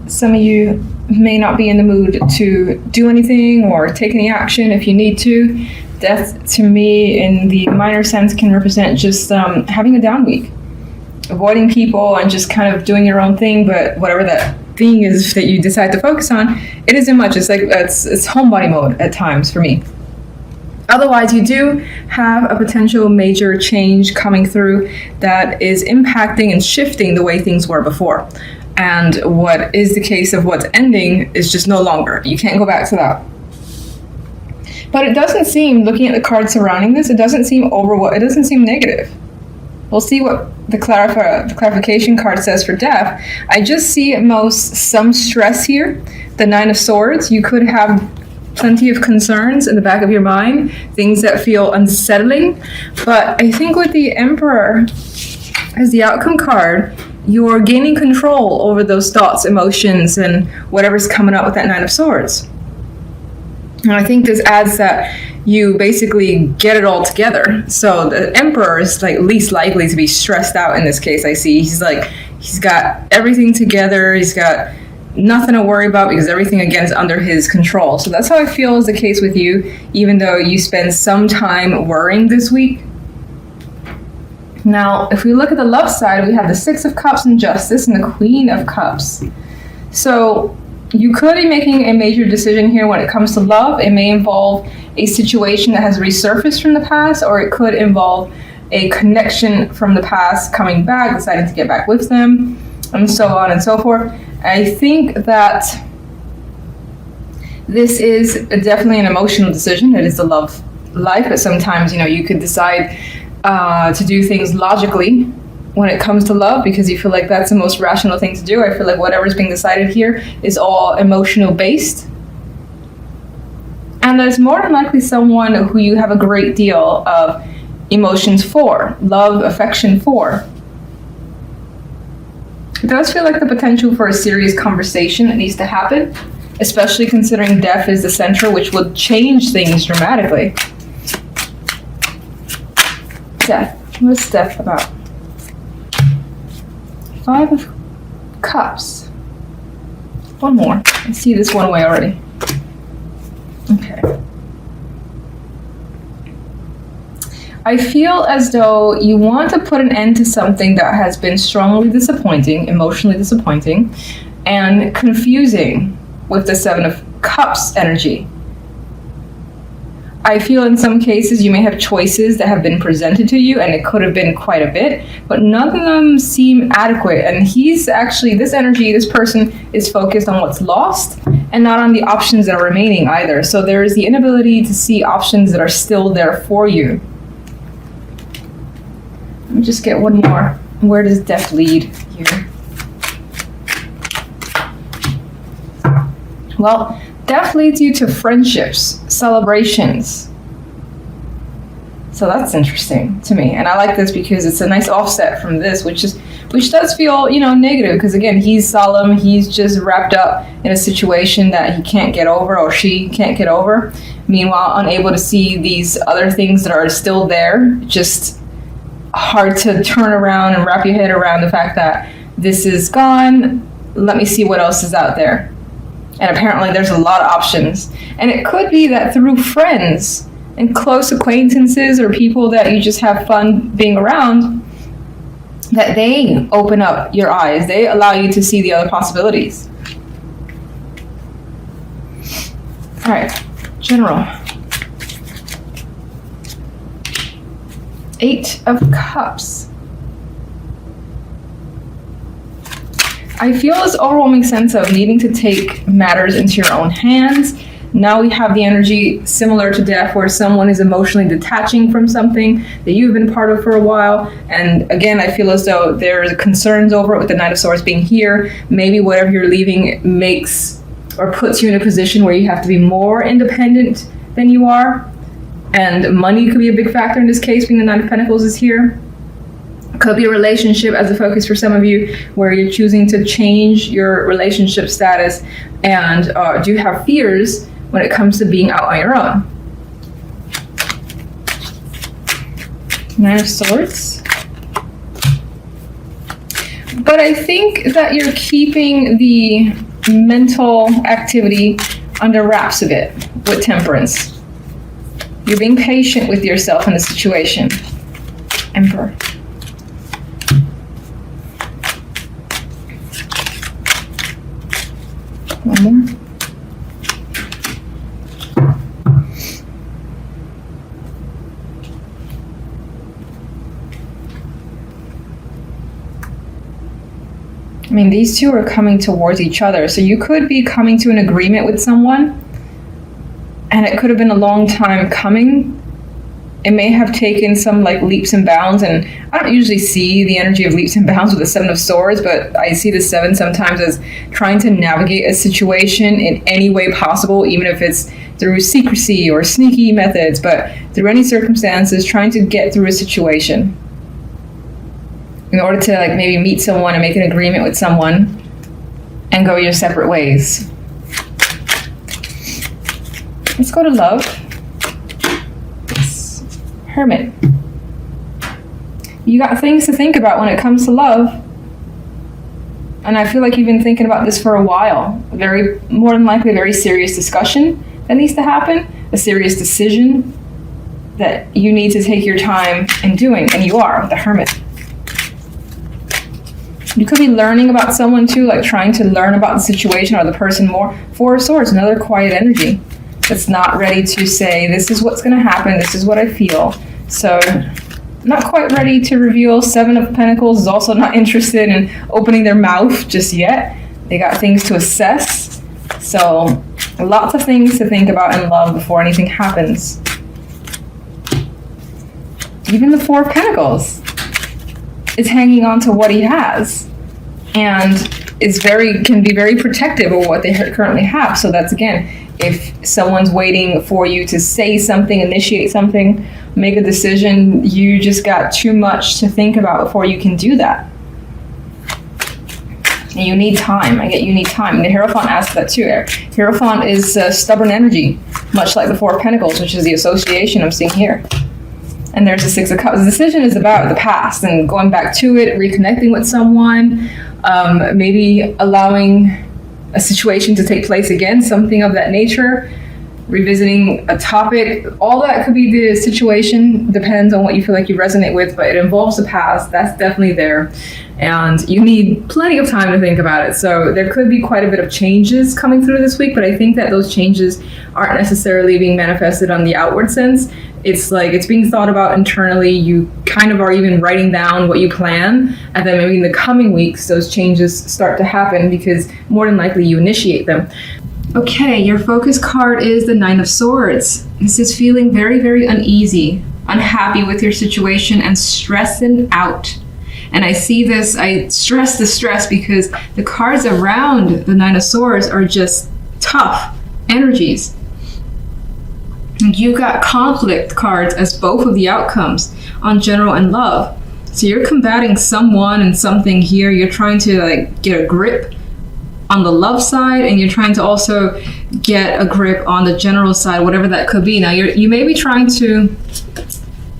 some of you may not be in the mood to do anything or take any action if you need to. Death, to me, in the minor sense, can represent just having a down week, avoiding people and just kind of doing your own thing. But whatever that thing is that you decide to focus on, it isn't much. It's like it's homebody mode at times for me. Otherwise, you do have a potential major change coming through that is impacting and shifting the way things were before. And what is the case of what's ending is just no longer. You can't go back to that. But it doesn't seem, looking at the cards surrounding this, it doesn't seem it doesn't seem negative. We'll see what the clarification card says for death. I just see at most some stress here. The Nine of Swords, you could have plenty of concerns in the back of your mind, things that feel unsettling. But I think with the Emperor as the outcome card, you're gaining control over those thoughts, emotions, and whatever's coming up with that Nine of Swords. And I think this adds that you basically get it all together. So the Emperor is like least likely to be stressed out in this case. I see he's got everything together. He's got nothing to worry about because everything again is under his control. So that's how I feel is the case with you, even though you spend some time worrying this week. Now, if we look at the love side, we have the Six of Cups and Justice and the Queen of Cups. So you could be making a major decision here when it comes to love. It may involve a situation that has resurfaced from the past, or it could involve a connection from the past coming back, deciding to get back with them, and so on and so forth. I think that this is definitely an emotional decision. It is the love life, but sometimes, you could decide to do things logically when it comes to love because you feel like that's the most rational thing to do. I feel like whatever's being decided here is all emotional based. And there's more than likely someone who you have a great deal of emotions for, love, affection for. It does feel like the potential for a serious conversation that needs to happen, especially considering death is the central, which will change things dramatically. Death. What's death about? Five of Cups. One more. I see this one way already. Okay. I feel as though you want to put an end to something that has been strongly disappointing, emotionally disappointing, and confusing with the Seven of Cups energy. I feel in some cases you may have choices that have been presented to you, and it could have been quite a bit, but none of them seem adequate. And this energy, this person is focused on what's lost and not on the options that are remaining either. So there is the inability to see options that are still there for you. Let me just get one more. Where does death lead here? Well, death leads you to friendships, celebrations. So that's interesting to me. And I like this because it's a nice offset from this, which does feel, negative. Because again, he's solemn. He's just wrapped up in a situation that he can't get over or she can't get over. Meanwhile, unable to see these other things that are still there. Just hard to turn around and wrap your head around the fact that this is gone. Let me see what else is out there. And apparently there's a lot of options. And it could be that through friends and close acquaintances or people that you just have fun being around, that they open up your eyes. They allow you to see the other possibilities. All right, General. Eight of Cups. I feel this overwhelming sense of needing to take matters into your own hands. Now we have the energy similar to death where someone is emotionally detaching from something that you've been part of for a while. And again, I feel as though there's concerns over it with the Knight of Swords being here. Maybe whatever you're leaving makes or puts you in a position where you have to be more independent than you are. And money could be a big factor in this case, being the Nine of Pentacles is here. Could be a relationship as a focus for some of you where you're choosing to change your relationship status and do you have fears when it comes to being out on your own. Nine of Swords. But I think that you're keeping the mental activity under wraps a bit with Temperance. You're being patient with yourself in the situation. Emperor. One more. I mean, these two are coming towards each other. So you could be coming to an agreement with someone, and it could have been a long time coming. It may have taken some like leaps and bounds, and I don't usually see the energy of leaps and bounds with the Seven of Swords, but I see the Seven sometimes as trying to navigate a situation in any way possible, even if it's through secrecy or sneaky methods, but through any circumstances, trying to get through a situation in order to like maybe meet someone and make an agreement with someone and go your separate ways. Let's go to love. Hermit. You got things to think about when it comes to love. And I feel like you've been thinking about this for a while. More than likely, a very serious discussion that needs to happen. A serious decision that you need to take your time in doing. And you are, the Hermit. You could be learning about someone too, like trying to learn about the situation or the person more. Four of Swords, another quiet energy that's not ready to say, this is what's going to happen, this is what I feel. So, not quite ready to reveal. Seven of Pentacles is also not interested in opening their mouth just yet. They got things to assess. So, lots of things to think about in love before anything happens. Even the Four of Pentacles is hanging on to what he has and can be very protective of what they currently have. So that's, again, if someone's waiting for you to say something, initiate something, make a decision, you just got too much to think about before you can do that. And you need time. I get you need time. And the Hierophant asks that too. Hierophant is stubborn energy, much like the Four of Pentacles, which is the association I'm seeing here. And there's the Six of Cups. The decision is about the past and going back to it, reconnecting with someone, maybe allowing a situation to take place again, something of that nature, revisiting a topic. All that could be the situation, depends on what you feel like you resonate with, but it involves the past. That's definitely there. And you need plenty of time to think about it. So there could be quite a bit of changes coming through this week, but I think that those changes aren't necessarily being manifested on the outward sense. It's like it's being thought about internally. You kind of are even writing down what you plan, and then maybe in the coming weeks those changes start to happen because more than likely you initiate them. Okay, your focus card is the Nine of Swords. This is feeling very, very uneasy, unhappy with your situation, and stressing out. And I see this, I stress the stress because the cards around the Nine of Swords are just tough energies. You got conflict cards as both of the outcomes on general and love. So you're combating someone and something here. You're trying to like get a grip on the love side, and you're trying to also get a grip on the general side, whatever that could be. Now you may be trying to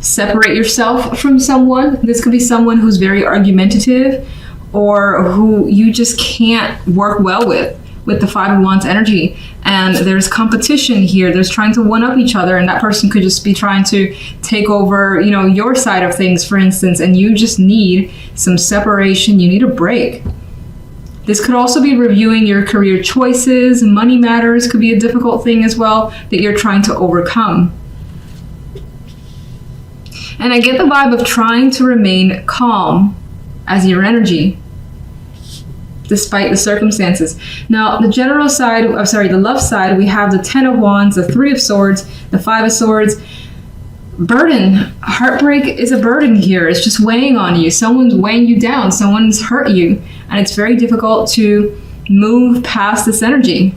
separate yourself from someone. This could be someone who's very argumentative or who you just can't work well with the Five of Wands energy. And there's competition here. There's trying to one up each other, and that person could just be trying to take over, your side of things, for instance, and you just need some separation. You need a break. This could also be reviewing your career choices. Money matters could be a difficult thing as well that you're trying to overcome. And I get the vibe of trying to remain calm as your energy, despite the circumstances. Now, the love side, we have the Ten of Wands, the Three of Swords, the Five of Swords. Burden. Heartbreak is a burden here. It's just weighing on you. Someone's weighing you down. Someone's hurt you. And it's very difficult to move past this energy.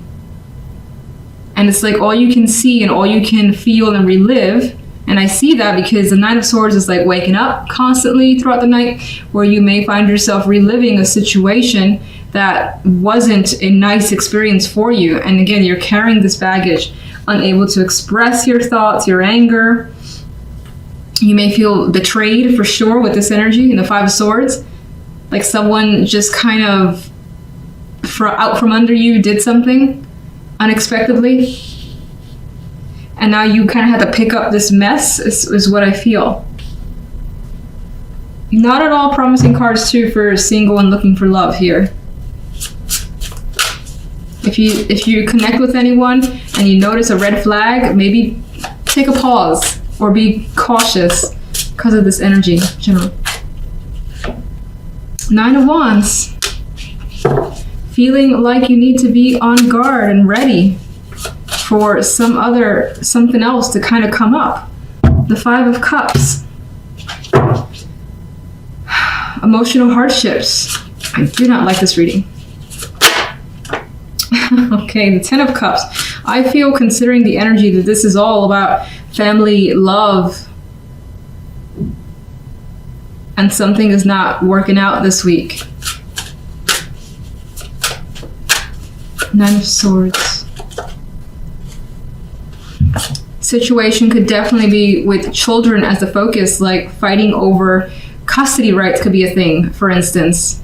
And it's like all you can see and all you can feel and relive. And I see that because the Nine of Swords is like waking up constantly throughout the night, where you may find yourself reliving a situation that wasn't a nice experience for you. And again, you're carrying this baggage, unable to express your thoughts, your anger. You may feel betrayed for sure with this energy in the Five of Swords. Like someone just kind of out from under you, did something unexpectedly, and now you kind of had to pick up this mess, is what I feel. Not at all promising cards too for single and looking for love here. If you connect with anyone and you notice a red flag, maybe take a pause or be cautious because of this energy, general. 9 of Wands. Feeling like you need to be on guard and ready for something else to kind of come up. The 5 of Cups. Emotional hardships. I do not like this reading. Okay, the 10 of Cups. I feel, considering the energy, that this is all about family, love, and something is not working out this week. 9 of Swords. Situation could definitely be with children as the focus, like fighting over custody rights could be a thing, for instance.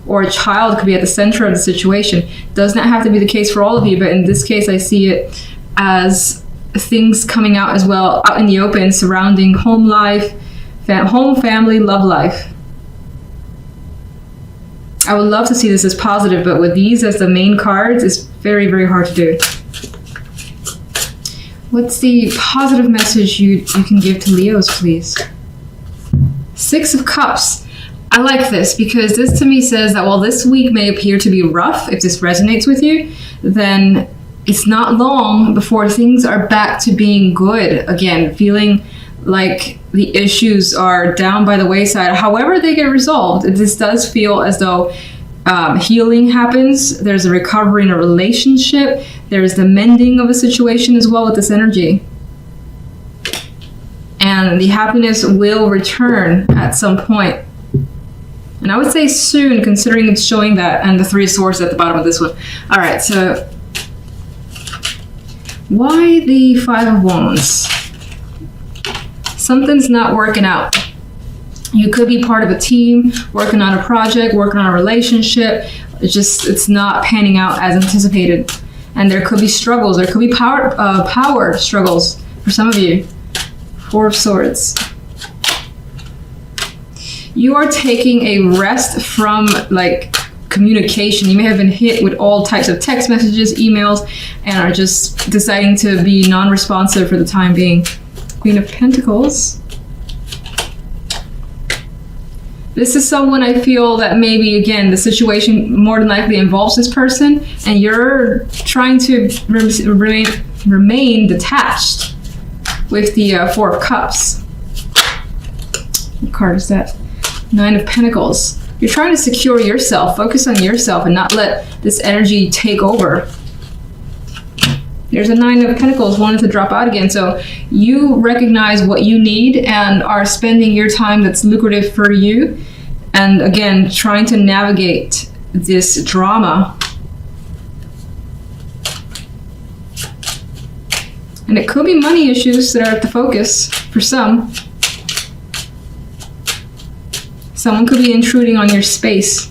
Or a child could be at the center of the situation. Does not have to be the case for all of you, but in this case I see it as things coming out as well, out in the open, surrounding home life, home, family, love life. I would love to see this as positive, but with these as the main cards, it's very, very hard to do. What's the positive message you can give to Leos, please? 6 of Cups. I like this because this to me says that while this week may appear to be rough, if this resonates with you, then it's not long before things are back to being good again, feeling like the issues are down by the wayside. However they get resolved, this does feel as though healing happens. There's a recovery in a relationship. There's the mending of a situation as well with this energy. And the happiness will return at some point. And I would say soon, considering it's showing that, and the 3 of Swords at the bottom of this one. All right, so why the 5 of Wands? Something's not working out. You could be part of a team, working on a project, working on a relationship. It's not panning out as anticipated. And there could be struggles. There could be power struggles for some of you. 4 of Swords. You are taking a rest from communication. You may have been hit with all types of text messages, emails, and are just deciding to be non-responsive for the time being. Queen of Pentacles. This is someone I feel that maybe, again, the situation more than likely involves this person, and you're trying to remain detached with the 4 of Cups. What card is that? 9 of Pentacles. You're trying to secure yourself, focus on yourself, and not let this energy take over. There's a 9 of Pentacles wanting to drop out again. So you recognize what you need and are spending your time that's lucrative for you. And again, trying to navigate this drama. And it could be money issues that are at the focus for some. Someone could be intruding on your space.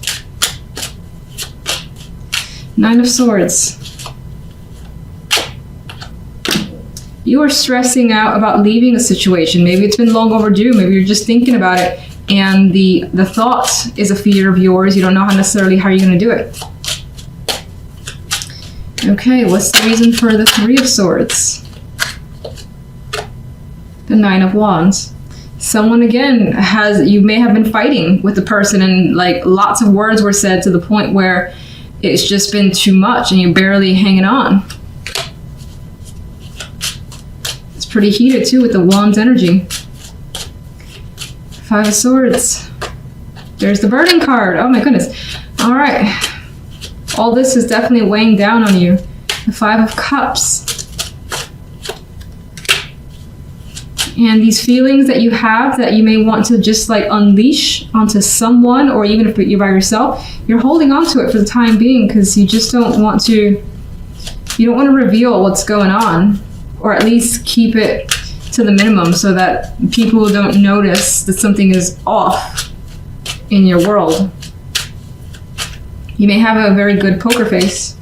9 of Swords. You are stressing out about leaving a situation. Maybe it's been long overdue. Maybe you're just thinking about it, and the thought is a fear of yours. You don't know necessarily how you're going to do it. Okay, what's the reason for the 3 of Swords? The 9 of Wands. Someone, again, you may have been fighting with the person, and lots of words were said to the point where it's just been too much and you're barely hanging on. It's pretty heated too with the Wands energy. 5 of Swords. There's the burden card. Oh my goodness. All right. All this is definitely weighing down on you. The 5 of Cups. And these feelings that you have that you may want to just unleash onto someone, or even if you're by yourself, you're holding on to it for the time being because you just don't want to, reveal what's going on, or at least keep it to the minimum so that people don't notice that something is off in your world. You may have a very good poker face.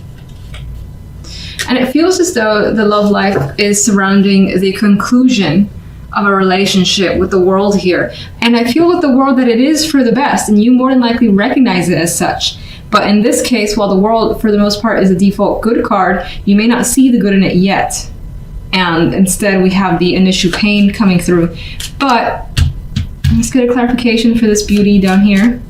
And it feels as though the love life is surrounding the conclusion of a relationship with the world here. And I feel with the world that it is for the best, and you more than likely recognize it as such. But in this case, while the world, for the most part, is a default good card, you may not see the good in it yet. And instead, we have the initial pain coming through. But let's get a clarification for this beauty down here.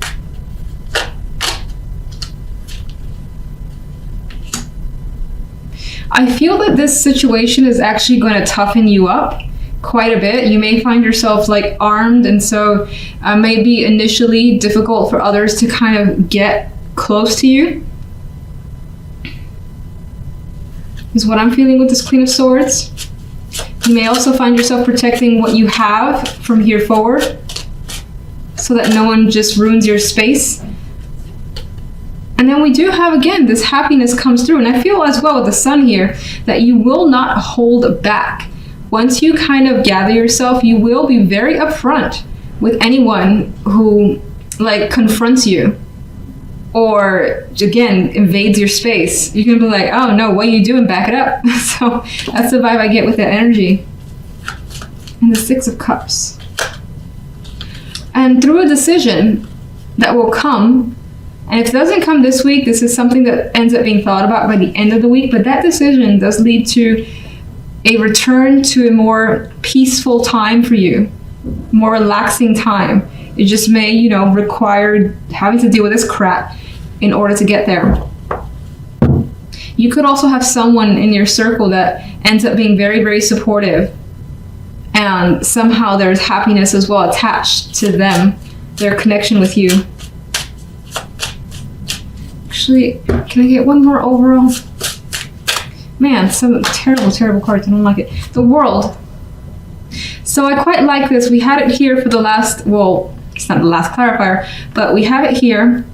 I feel that this situation is actually going to toughen you up quite a bit. You may find yourself like armed, and so may be initially difficult for others to kind of get close to you, is what I'm feeling with this Queen of Swords. You may also find yourself protecting what you have from here forward so that no one just ruins your space. And then we do have, again, this happiness comes through. And I feel as well with the Sun here that you will not hold back. Once you kind of gather yourself, you will be very upfront with anyone who like confronts you or, again, invades your space. You can be like, oh no, what are you doing? Back it up. So that's the vibe I get with that energy. And the Six of Cups. And through a decision that will come, and if it doesn't come this week, this is something that ends up being thought about by the end of the week, but that decision does lead to a return to a more peaceful time for you, more relaxing time. It just may, you know, require having to deal with this crap in order to get there. You could also have someone in your circle that ends up being very, very supportive, and somehow there's happiness as well attached to them, their connection with you. Actually, can I get one more overall? Man, some terrible, terrible cards. I don't like it. The World. So I quite like this. We had it here for the last, well, it's not the last clarifier, but we have it here.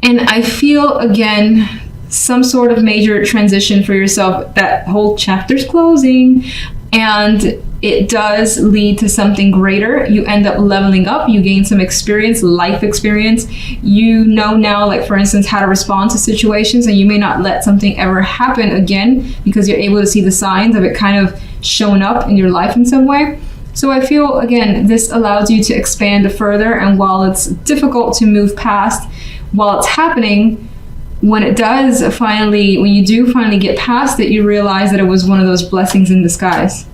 And I feel, again, some sort of major transition for yourself. That whole chapter's closing, and it does lead to something greater. You end up leveling up, you gain some experience, life experience. You know now, like for instance, how to respond to situations, and you may not let something ever happen again because you're able to see the signs of it kind of showing up in your life in some way. So I feel, again, this allows you to expand further, and while it's difficult to move past, while it's happening, when it does finally, when you do finally get past it, you realize that it was one of those blessings in disguise.